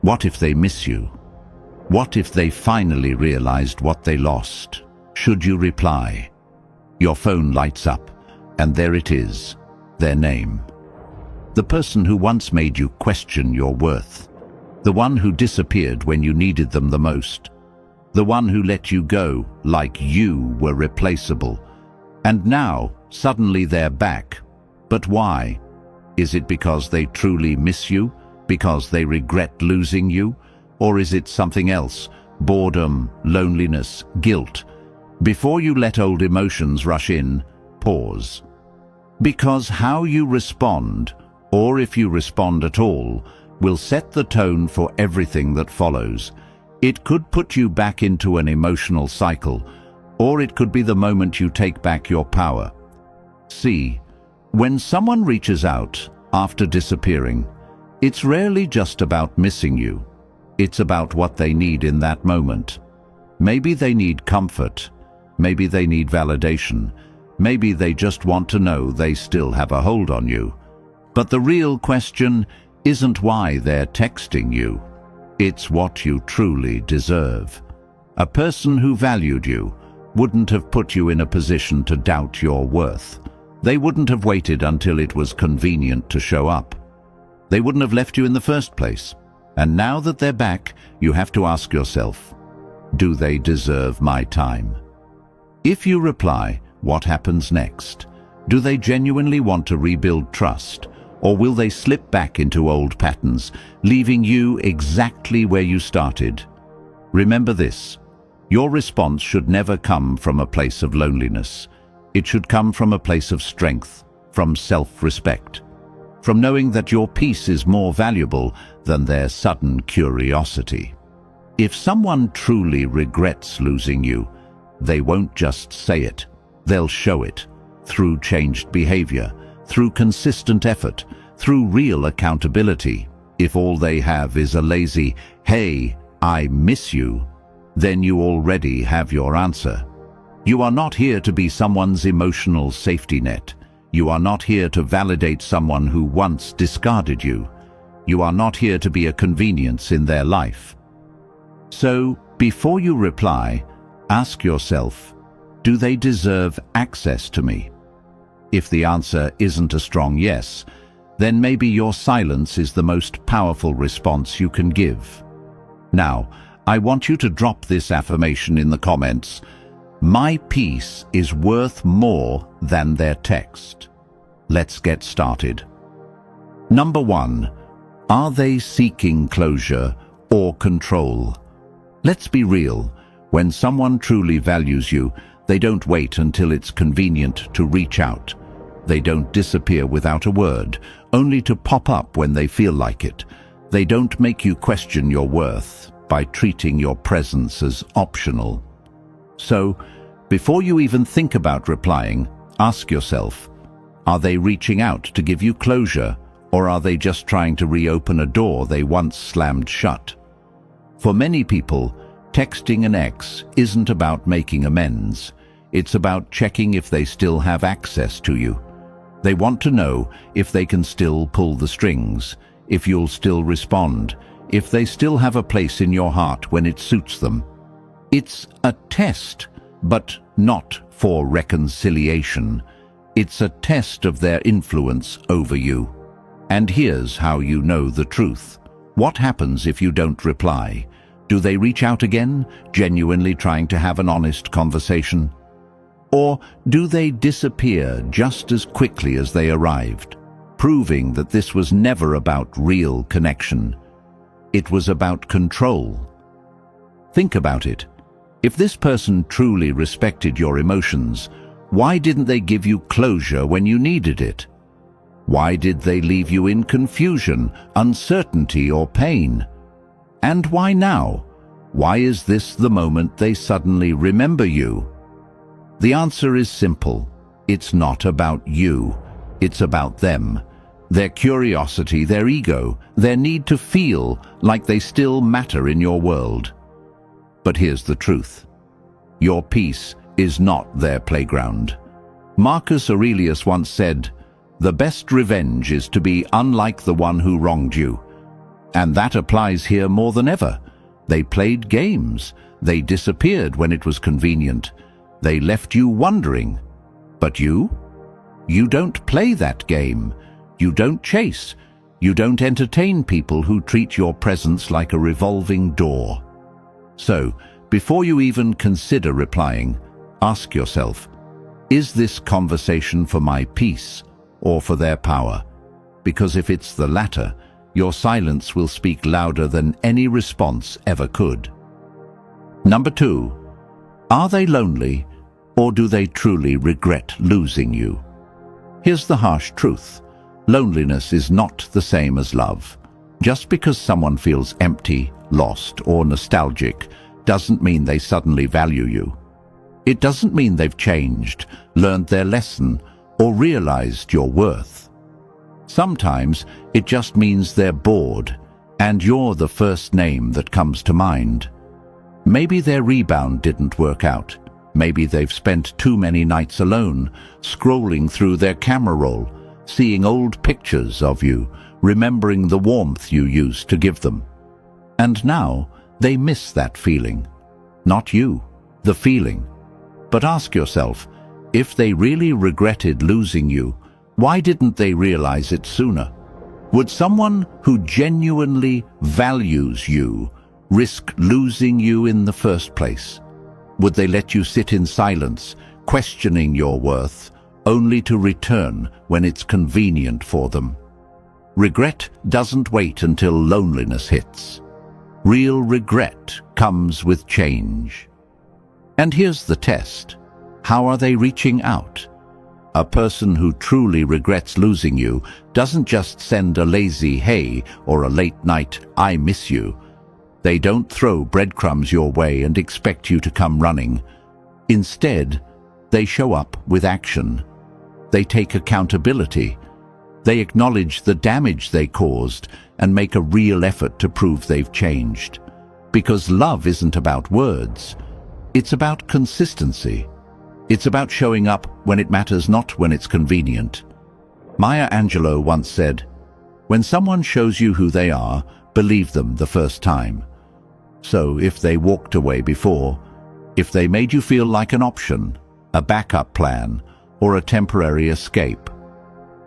What if they miss you? What if they finally realized what they lost? Should you reply? Your phone lights up, and there it is, their name. The person who once made you question your worth. The one who disappeared when you needed them the most. The one who let you go like you were replaceable. And now, suddenly they're back. But why? Is it because they truly miss you? Because they regret losing you? Or is it something else? Boredom, loneliness, guilt? Before you let old emotions rush in, pause. Because how you respond, or if you respond at all, will set the tone for everything that follows. It could put you back into an emotional cycle, or it could be the moment you take back your power. See, when someone reaches out after disappearing, it's rarely just about missing you. It's about what they need in that moment. Maybe they need comfort. Maybe they need validation. Maybe they just want to know they still have a hold on you. But the real question isn't why they're texting you. It's what you truly deserve. A person who valued you wouldn't have put you in a position to doubt your worth. They wouldn't have waited until it was convenient to show up. They wouldn't have left you in the first place. And now that they're back, you have to ask yourself, do they deserve my time? If you reply, what happens next? Do they genuinely want to rebuild trust? Or will they slip back into old patterns, leaving you exactly where you started? Remember this, your response should never come from a place of loneliness. It should come from a place of strength, from self-respect, from knowing that your peace is more valuable than their sudden curiosity. If someone truly regrets losing you, they won't just say it, they'll show it, through changed behavior, through consistent effort, through real accountability. If all they have is a lazy, "Hey, I miss you," then you already have your answer. You are not here to be someone's emotional safety net. You are not here to validate someone who once discarded you. You are not here to be a convenience in their life. So, before you reply, ask yourself, do they deserve access to me? If the answer isn't a strong yes, then maybe your silence is the most powerful response you can give. Now, I want you to drop this affirmation in the comments. My peace is worth more than their text. Let's get started. Number 1. Are they seeking closure or control? Let's be real. When someone truly values you, they don't wait until it's convenient to reach out. They don't disappear without a word, only to pop up when they feel like it. They don't make you question your worth by treating your presence as optional. So, before you even think about replying, ask yourself, are they reaching out to give you closure, or are they just trying to reopen a door they once slammed shut? For many people, texting an ex isn't about making amends. It's about checking if they still have access to you. They want to know if they can still pull the strings, if you'll still respond, if they still have a place in your heart when it suits them. It's a test, but not for reconciliation. It's a test of their influence over you. And here's how you know the truth. What happens if you don't reply? Do they reach out again, genuinely trying to have an honest conversation? Or do they disappear just as quickly as they arrived, proving that this was never about real connection? It was about control. Think about it. If this person truly respected your emotions, why didn't they give you closure when you needed it? Why did they leave you in confusion, uncertainty, or pain? And why now? Why is this the moment they suddenly remember you? The answer is simple. It's not about you. It's about them. Their curiosity, their ego, their need to feel like they still matter in your world. But here's the truth. Your peace is not their playground. Marcus Aurelius once said, "The best revenge is to be unlike the one who wronged you." And that applies here more than ever. They played games. They disappeared when it was convenient. They left you wondering. But you don't play that game. You don't chase. You don't entertain people who treat your presence like a revolving door. So, before you even consider replying, ask yourself, is this conversation for my peace or for their power? Because if it's the latter, your silence will speak louder than any response ever could. Number 2, are they lonely, or do they truly regret losing you? Here's the harsh truth. Loneliness is not the same as love. Just because someone feels empty, lost, or nostalgic doesn't mean they suddenly value you. It doesn't mean they've changed, learned their lesson, or realized your worth. Sometimes it just means they're bored, and you're the first name that comes to mind. Maybe their rebound didn't work out. Maybe they've spent too many nights alone, scrolling through their camera roll, seeing old pictures of you, remembering the warmth you used to give them. And now they miss that feeling. Not you, the feeling. But ask yourself, if they really regretted losing you, why didn't they realize it sooner? Would someone who genuinely values you risk losing you in the first place? Would they let you sit in silence, questioning your worth, only to return when it's convenient for them? Regret doesn't wait until loneliness hits. Real regret comes with change. And here's the test. How are they reaching out? A person who truly regrets losing you doesn't just send a lazy "hey" or a late-night "I miss you." They don't throw breadcrumbs your way and expect you to come running. Instead, they show up with action. They take accountability. They acknowledge the damage they caused and make a real effort to prove they've changed. Because love isn't about words. It's about consistency. It's about showing up when it matters, not when it's convenient. Maya Angelou once said, "When someone shows you who they are, believe them the first time." So if they walked away before, if they made you feel like an option, a backup plan, or a temporary escape,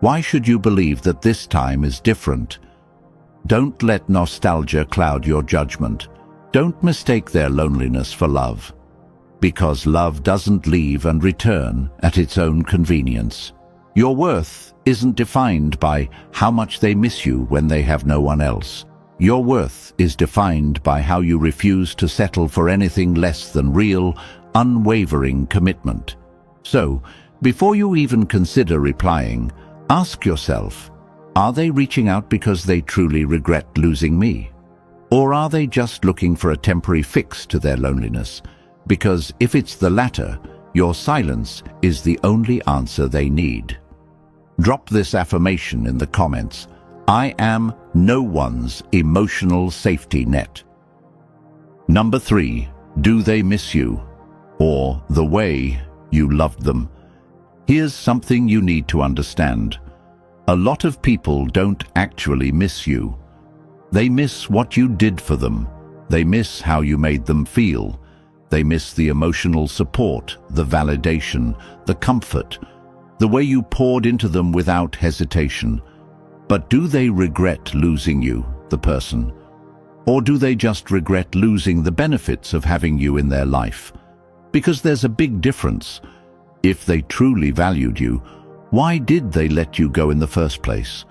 why should you believe that this time is different? Don't let nostalgia cloud your judgment. Don't mistake their loneliness for love. Because love doesn't leave and return at its own convenience. Your worth isn't defined by how much they miss you when they have no one else. Your worth is defined by how you refuse to settle for anything less than real, unwavering commitment. So, before you even consider replying, ask yourself, are they reaching out because they truly regret losing me? Or are they just looking for a temporary fix to their loneliness? Because if it's the latter, your silence is the only answer they need. Drop this affirmation in the comments. I am no one's emotional safety net. Number 3, do they miss you? Or the way you loved them? Here's something you need to understand. A lot of people don't actually miss you. They miss what you did for them. They miss how you made them feel. They miss the emotional support, the validation, the comfort, the way you poured into them without hesitation. But do they regret losing you, the person? Or do they just regret losing the benefits of having you in their life? Because there's a big difference. If they truly valued you, why did they let you go in the first place?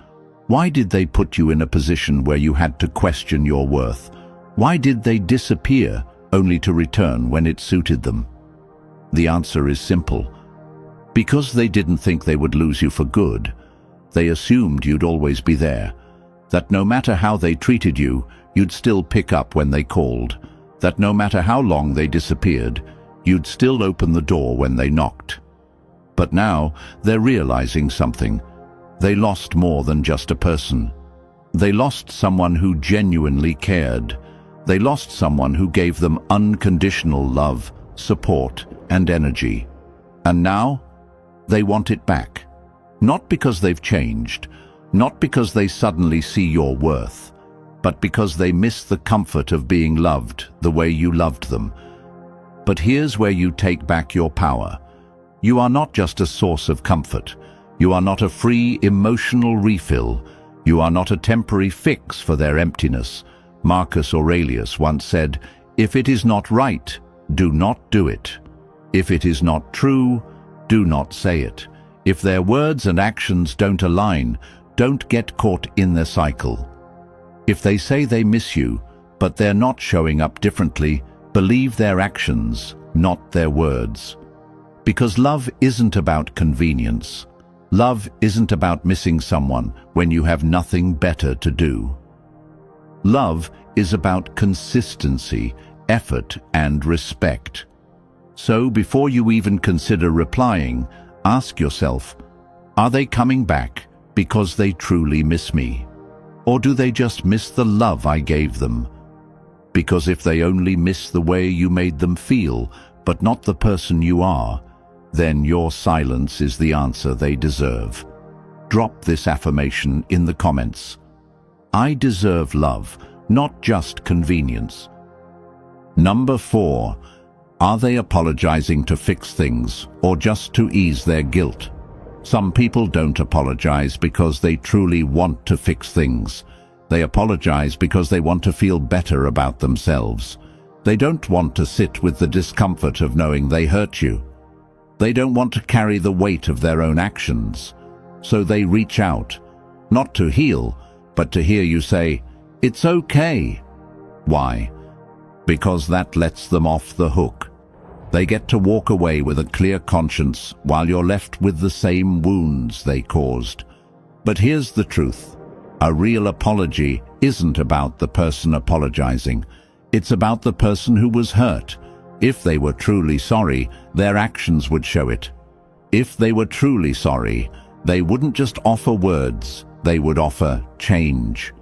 Why did they put you in a position where you had to question your worth? Why did they disappear only to return when it suited them? The answer is simple. Because they didn't think they would lose you for good. They assumed you'd always be there, that no matter how they treated you, you'd still pick up when they called, that no matter how long they disappeared, you'd still open the door when they knocked. But now they're realizing something. They lost more than just a person. They lost someone who genuinely cared. They lost someone who gave them unconditional love, support, and energy. And now they want it back. Not because they've changed, not because they suddenly see your worth, but because they miss the comfort of being loved the way you loved them. But here's where you take back your power. You are not just a source of comfort. You are not a free emotional refill. You are not a temporary fix for their emptiness. Marcus Aurelius once said, "If it is not right, do not do it. If it is not true, do not say it. If their words and actions don't align, don't get caught in their cycle. If they say they miss you, but they're not showing up differently, believe their actions, not their words." Because love isn't about convenience. Love isn't about missing someone when you have nothing better to do. Love is about consistency, effort, and respect. So before you even consider replying, ask yourself, are they coming back because they truly miss me? Or do they just miss the love I gave them? Because if they only miss the way you made them feel, but not the person you are, then your silence is the answer they deserve. Drop this affirmation in the comments. I deserve love, not just convenience. Number 4. Are they apologizing to fix things or just to ease their guilt? Some people don't apologize because they truly want to fix things. They apologize because they want to feel better about themselves. They don't want to sit with the discomfort of knowing they hurt you. They don't want to carry the weight of their own actions. So they reach out, not to heal, but to hear you say, "It's okay." Why? Because that lets them off the hook. They get to walk away with a clear conscience while you're left with the same wounds they caused. But here's the truth. A real apology isn't about the person apologizing. It's about the person who was hurt. If they were truly sorry, their actions would show it. If they were truly sorry, they wouldn't just offer words, they would offer change.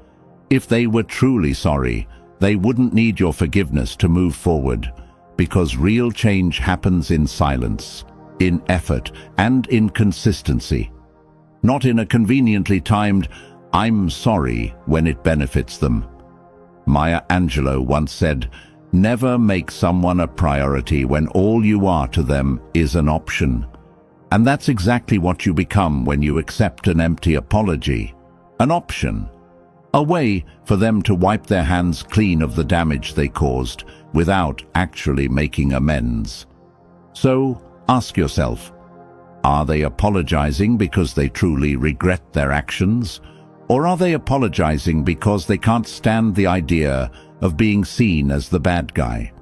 If they were truly sorry, they wouldn't need your forgiveness to move forward, because real change happens in silence, in effort, and in consistency. Not in a conveniently timed, "I'm sorry" when it benefits them. Maya Angelou once said, "Never make someone a priority when all you are to them is an option." And that's exactly what you become when you accept an empty apology. An option. A way for them to wipe their hands clean of the damage they caused without actually making amends. So, ask yourself, are they apologizing because they truly regret their actions? Or are they apologizing because they can't stand the idea of being seen as the bad guy?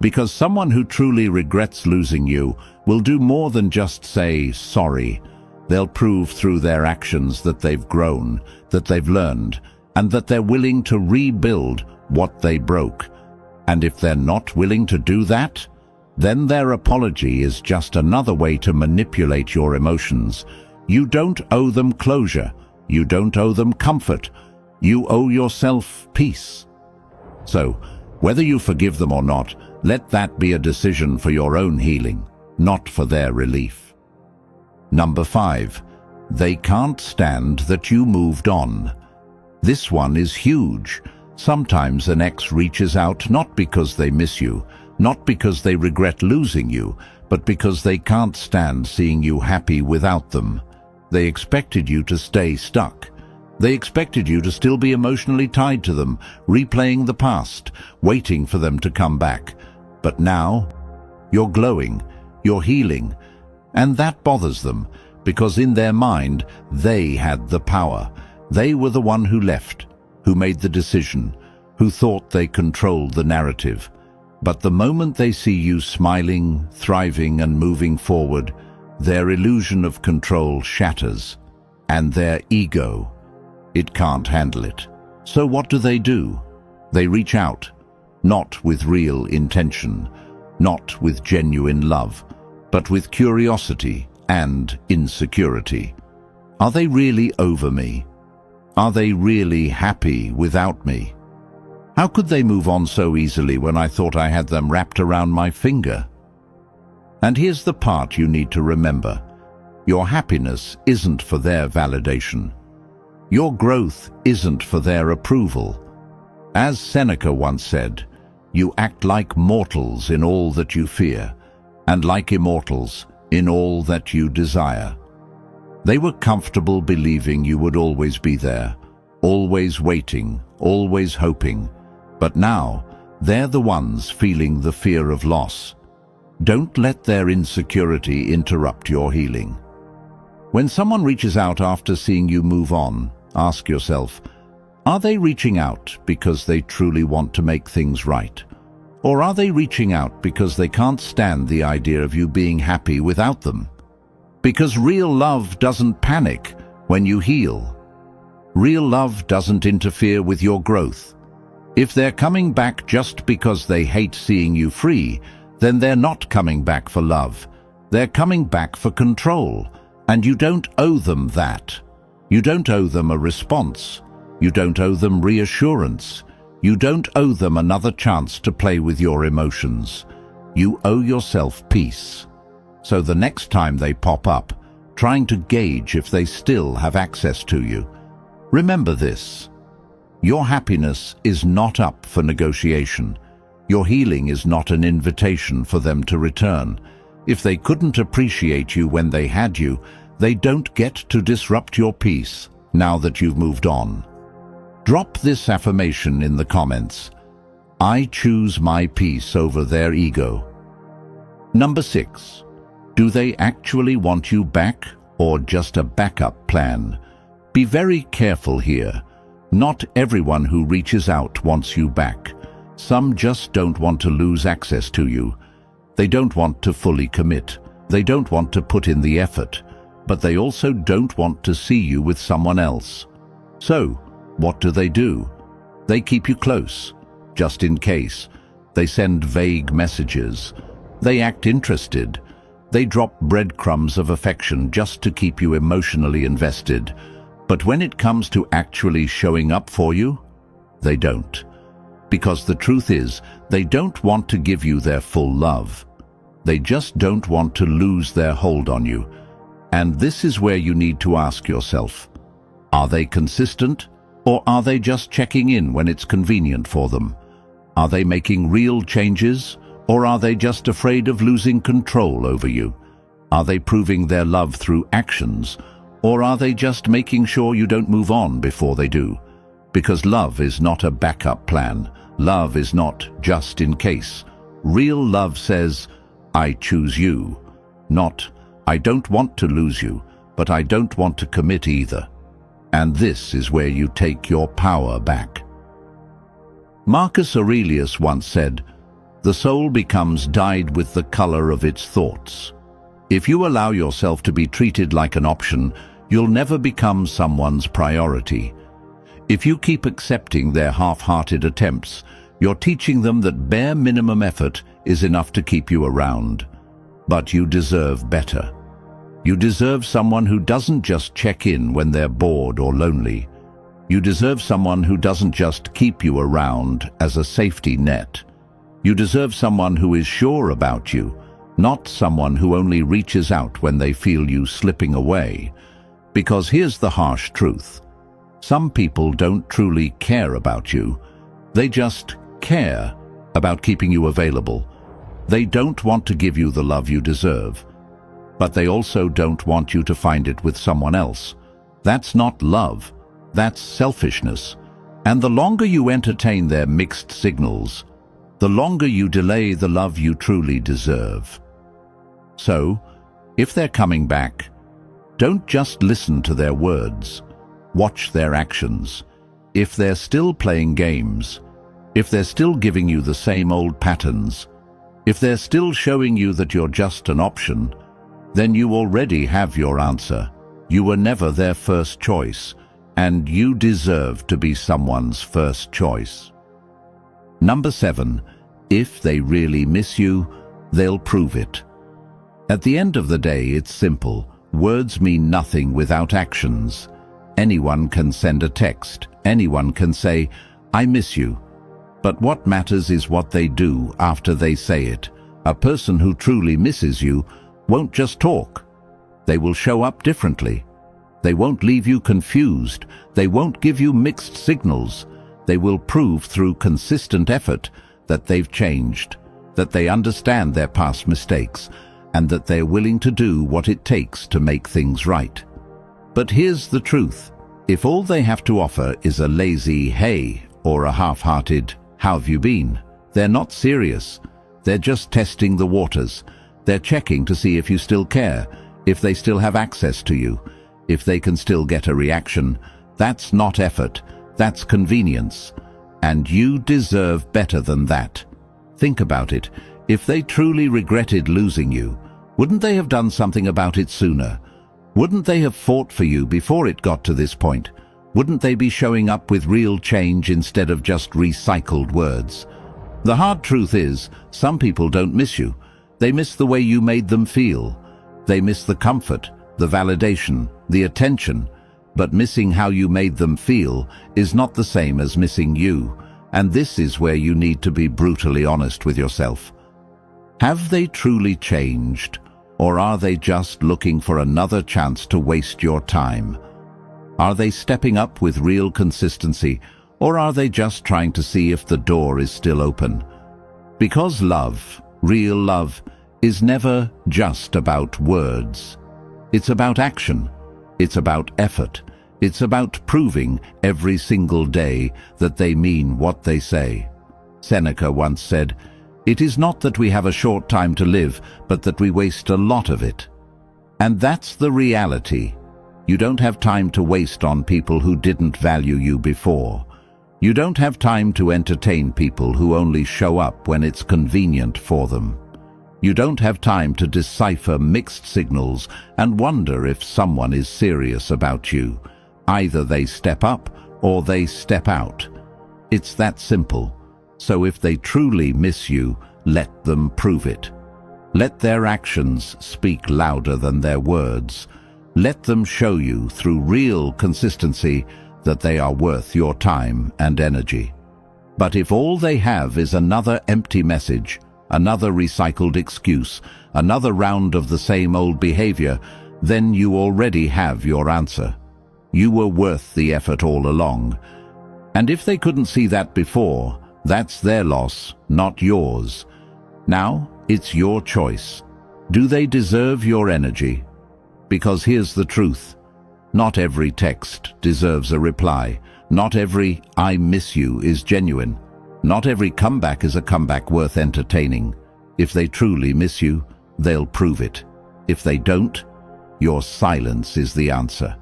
Because someone who truly regrets losing you will do more than just say sorry. They'll prove through their actions that they've grown, that they've learned, and that they're willing to rebuild what they broke. And if they're not willing to do that, then their apology is just another way to manipulate your emotions. You don't owe them closure. You don't owe them comfort. You owe yourself peace. So, whether you forgive them or not, let that be a decision for your own healing, not for their relief. Number 5. They can't stand that you moved on. This one is huge. Sometimes an ex reaches out not because they miss you, not because they regret losing you, but because they can't stand seeing you happy without them. They expected you to stay stuck. They expected you to still be emotionally tied to them, replaying the past, waiting for them to come back. But now, you're glowing, you're healing, and that bothers them, because in their mind, they had the power. They were the one who left, who made the decision, who thought they controlled the narrative. But the moment they see you smiling, thriving, and moving forward, their illusion of control shatters, and their ego, it can't handle it. So what do? They reach out, not with real intention, not with genuine love, but with curiosity and insecurity. Are they really over me? Are they really happy without me? How could they move on so easily when I thought I had them wrapped around my finger? And here's the part you need to remember. Your happiness isn't for their validation. Your growth isn't for their approval. As Seneca once said, you act like mortals in all that you fear, and like immortals in all that you desire. They were comfortable believing you would always be there, always waiting, always hoping, but now they're the ones feeling the fear of loss. Don't let their insecurity interrupt your healing. When someone reaches out after seeing you move on, ask yourself, are they reaching out because they truly want to make things right? Or are they reaching out because they can't stand the idea of you being happy without them? Because real love doesn't panic when you heal. Real love doesn't interfere with your growth. If they're coming back just because they hate seeing you free, then they're not coming back for love. They're coming back for control, and you don't owe them that. You don't owe them a response. You don't owe them reassurance. You don't owe them another chance to play with your emotions. You owe yourself peace. So the next time they pop up, trying to gauge if they still have access to you, remember this. Your happiness is not up for negotiation. Your healing is not an invitation for them to return. If they couldn't appreciate you when they had you, they don't get to disrupt your peace now that you've moved on. Drop this affirmation in the comments. I choose my peace over their ego. Number 6. Do they actually want you back or just a backup plan? Be very careful here. Not everyone who reaches out wants you back. Some just don't want to lose access to you. They don't want to fully commit. They don't want to put in the effort. But they also don't want to see you with someone else. So, what do? They keep you close, just in case. They send vague messages. They act interested. They drop breadcrumbs of affection just to keep you emotionally invested. But when it comes to actually showing up for you, they don't. Because the truth is, they don't want to give you their full love. They just don't want to lose their hold on you. And this is where you need to ask yourself, are they consistent, or are they just checking in when it's convenient for them? Are they making real changes, or are they just afraid of losing control over you? Are they proving their love through actions, or are they just making sure you don't move on before they do? Because love is not a backup plan. Love is not just in case. Real love says, I choose you. Not, I don't want to lose you, but I don't want to commit either. And this is where you take your power back. Marcus Aurelius once said, the soul becomes dyed with the color of its thoughts. If you allow yourself to be treated like an option, you'll never become someone's priority. If you keep accepting their half-hearted attempts, you're teaching them that bare minimum effort is enough to keep you around. But you deserve better. You deserve someone who doesn't just check in when they're bored or lonely. You deserve someone who doesn't just keep you around as a safety net. You deserve someone who is sure about you, not someone who only reaches out when they feel you slipping away. Because here's the harsh truth. Some people don't truly care about you. They just care about keeping you available. They don't want to give you the love you deserve. But they also don't want you to find it with someone else. That's not love. That's selfishness. And the longer you entertain their mixed signals, the longer you delay the love you truly deserve. So, if they're coming back, don't just listen to their words. Watch their actions. If they're still playing games, if they're still giving you the same old patterns, if they're still showing you that you're just an option, then you already have your answer. You were never their first choice, and you deserve to be someone's first choice. Number 7, if they really miss you, they'll prove it. At the end of the day, it's simple. Words mean nothing without actions. Anyone can send a text. Anyone can say, I miss you. But what matters is what they do after they say it. A person who truly misses you won't just talk. They will show up differently. They won't leave you confused. They won't give you mixed signals. They will prove through consistent effort that they've changed, that they understand their past mistakes, and that they're willing to do what it takes to make things right. But here's the truth. If all they have to offer is a lazy "hey" or a half-hearted "how have you been," they're not serious. They're just testing the waters. They're checking to see if you still care, if they still have access to you, if they can still get a reaction. That's not effort, that's convenience. And you deserve better than that. Think about it. If they truly regretted losing you, wouldn't they have done something about it sooner? Wouldn't they have fought for you before it got to this point? Wouldn't they be showing up with real change instead of just recycled words? The hard truth is, some people don't miss you. They miss the way you made them feel. They miss the comfort, the validation, the attention. But missing how you made them feel is not the same as missing you. And this is where you need to be brutally honest with yourself. Have they truly changed, or are they just looking for another chance to waste your time? Are they stepping up with real consistency, or are they just trying to see if the door is still open? Because love, real love, is never just about words. It's about action. It's about effort. It's about proving every single day that they mean what they say. Seneca once said, "It is not that we have a short time to live, but that we waste a lot of it." And that's the reality. You don't have time to waste on people who didn't value you before. You don't have time to entertain people who only show up when it's convenient for them. You don't have time to decipher mixed signals and wonder if someone is serious about you. Either they step up or they step out. It's that simple. So if they truly miss you, let them prove it. Let their actions speak louder than their words. Let them show you through real consistency that they are worth your time and energy. But if all they have is another empty message, another recycled excuse, another round of the same old behavior, then you already have your answer. You were worth the effort all along. And if they couldn't see that before, that's their loss, not yours. Now, it's your choice. Do they deserve your energy? Because here's the truth. Not every text deserves a reply. Not every "I miss you" is genuine. Not every comeback is a comeback worth entertaining. If they truly miss you, they'll prove it. If they don't, your silence is the answer.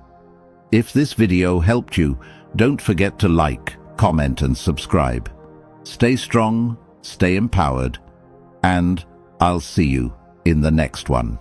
If this video helped you, don't forget to like, comment and subscribe. Stay strong, stay empowered, and I'll see you in the next one.